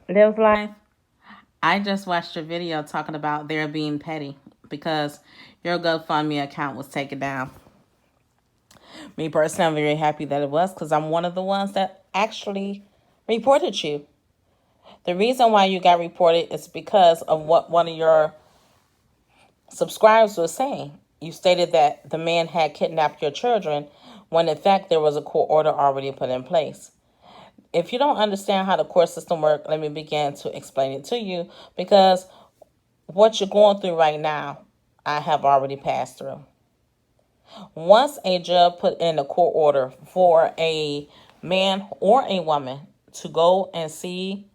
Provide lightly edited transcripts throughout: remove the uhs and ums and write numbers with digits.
Live life. I just watched your video talking about their being petty because your GoFundMe account was taken down. Me personally, I'm very happy that it was because I'm one of the ones that actually reported you. The reason why you got reported is because of what one of your subscribers was saying. You stated that the man had kidnapped your children when in fact there was a court order already put in place. If you don't understand how the court system works, let me begin to explain it to you because what you're going through right now, I have already passed through. Once a judge put in a court order for a man or a woman to go and see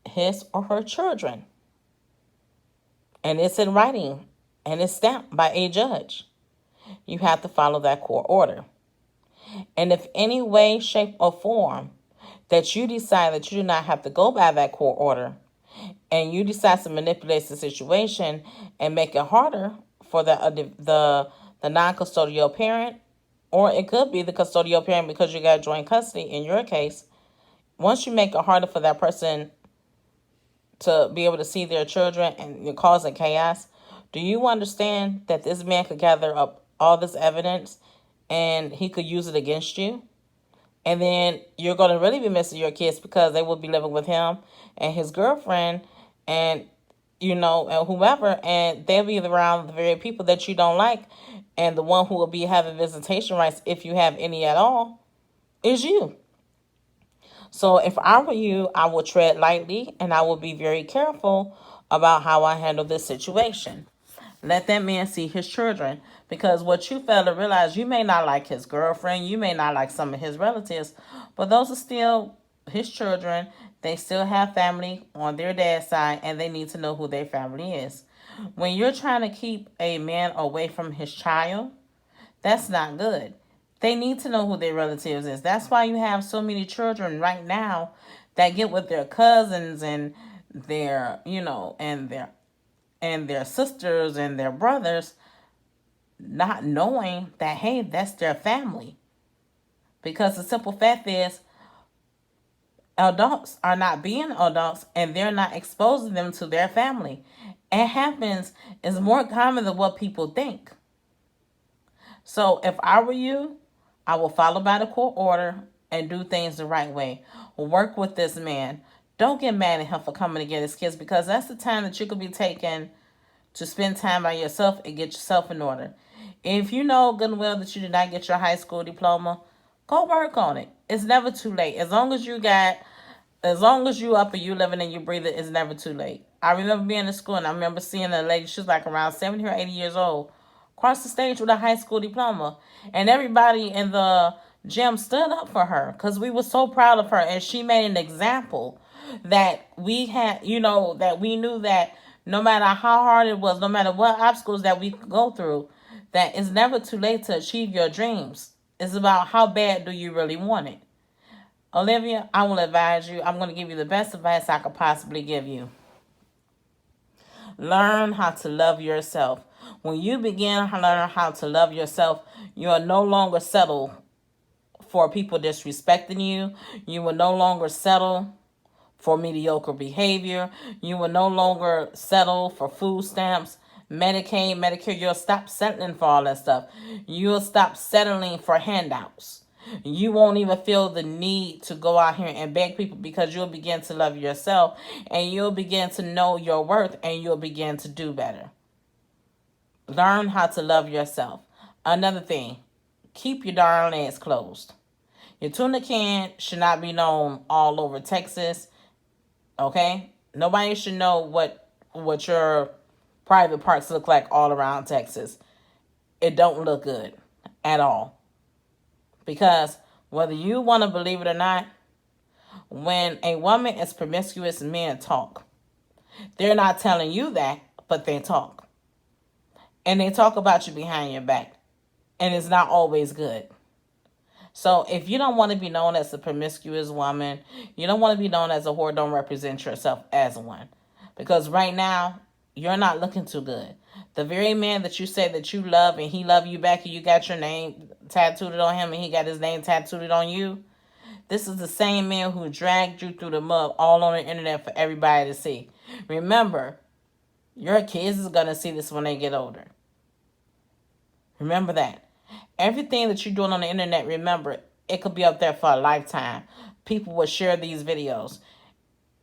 his or her children, and it's in writing and it's stamped by a judge, you have to follow that court order. And if any way, shape, or form that you decide that you do not have to go by that court order, and you decide to manipulate the situation and make it harder for the non-custodial parent, or it could be the custodial parent because you got joint custody in your case. Once you make it harder for that person to be able to see their children and you're causing chaos, do you understand that this man could gather up all this evidence and he could use it against you? And then you're going to really be missing your kids because they will be living with him and his girlfriend and, and whoever. And they'll be around the very people that you don't like. And the one who will be having visitation rights, if you have any at all, is you. So if I were you, I would tread lightly and I will be very careful about how I handle this situation. Let that man see his children. Because what you fail to realize, you may not like his girlfriend, you may not like some of his relatives, but those are still his children. They still have family on their dad's side, and they need to know who their family is. When you're trying to keep a man away from his child, that's not good. They need to know who their relatives is. That's why you have so many children right now that get with their cousins and their, and their sisters and their brothers, not knowing that, hey, that's their family. Because the simple fact is, adults are not being adults and they're not exposing them to their family. It happens, is more common than what people think. So if I were you, I will follow by the court order and do things the right way. Work with this man. Don't get mad at him for coming to get his kids because that's the time that you could be taking to spend time by yourself and get yourself in order. If you know good and well that you did not get your high school diploma, go work on it. It's never too late. As long as you up and you living and you breathing, it's never too late. I remember being in school and I remember seeing a lady, she was like around 70 or 80 years old, cross the stage with a high school diploma. And everybody in the gym stood up for her because we were so proud of her. And she made an example that we had, that we knew that no matter how hard it was, no matter what obstacles that we could go through, that it's never too late to achieve your dreams. It's about how bad do you really want it. Olivia, I will advise you. I'm going to give you the best advice I could possibly give you. Learn how to love yourself. When you begin to learn how to love yourself, you are no longer settle for people disrespecting you. You will no longer settle for mediocre behavior. You will no longer settle for food stamps, Medicaid, Medicare. You'll stop settling for all that stuff. You'll stop settling for handouts. You won't even feel the need to go out here and beg people because you'll begin to love yourself and you'll begin to know your worth and you'll begin to do better. Learn how to love yourself. Another thing, keep your darn legs closed. Your tuna can should not be known all over Texas. Okay? Nobody should know what your private parts look like all around Texas. It don't look good at all. Because whether you want to believe it or not, when a woman is promiscuous, men talk. They're not telling you that, but they talk. And they talk about you behind your back. And it's not always good. So if you don't want to be known as a promiscuous woman, you don't want to be known as a whore, don't represent yourself as one. Because right now, you're not looking too good. The very man that you say that you love and he love you back and you got your name tattooed on him and he got his name tattooed on you, This is the same man who dragged you through the mud all on the internet for everybody to see. Remember, your kids is going to see this when they get older. Remember that. Everything that you're doing on the internet, remember, it could be up there for a lifetime. People will share these videos.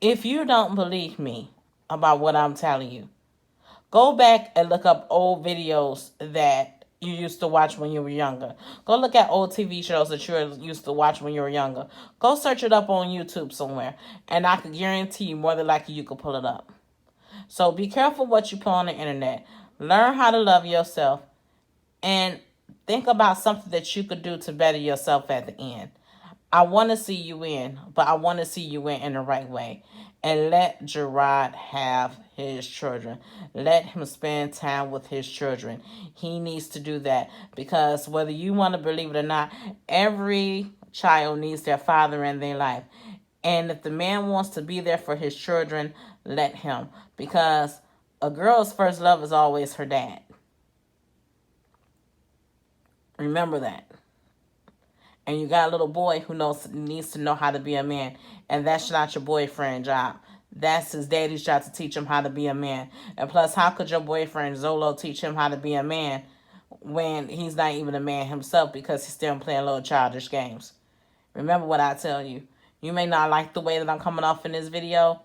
If you don't believe me about what I'm telling you, go back and look up old videos that you used to watch when you were younger. Go look at old TV shows that you used to watch when you were younger. Go search it up on YouTube somewhere. And I can guarantee you, more than likely, you could pull it up. So be careful what you put on the internet. Learn how to love yourself. And think about something that you could do to better yourself at the end. I want to see you in, but I want to see you in the right way. And let Jerrod have his children. Let him spend time with his children. He needs to do that because whether you want to believe it or not, every child needs their father in their life. And if the man wants to be there for his children, let him. Because a girl's first love is always her dad. Remember that. And you got a little boy who needs to know how to be a man. And that's not your boyfriend's job. That's his daddy's job to teach him how to be a man. And plus, how could your boyfriend Zolo teach him how to be a man when he's not even a man himself because he's still playing little childish games? Remember what I tell you. You may not like the way that I'm coming off in this video.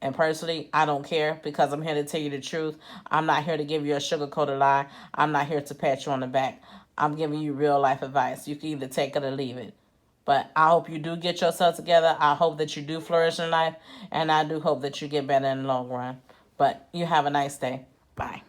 And personally, I don't care because I'm here to tell you the truth. I'm not here to give you a sugar-coated lie. I'm not here to pat you on the back. I'm giving you real life advice. You can either take it or leave it. But I hope you do get yourself together. I hope that you do flourish in life. And I do hope that you get better in the long run. But you have a nice day. Bye.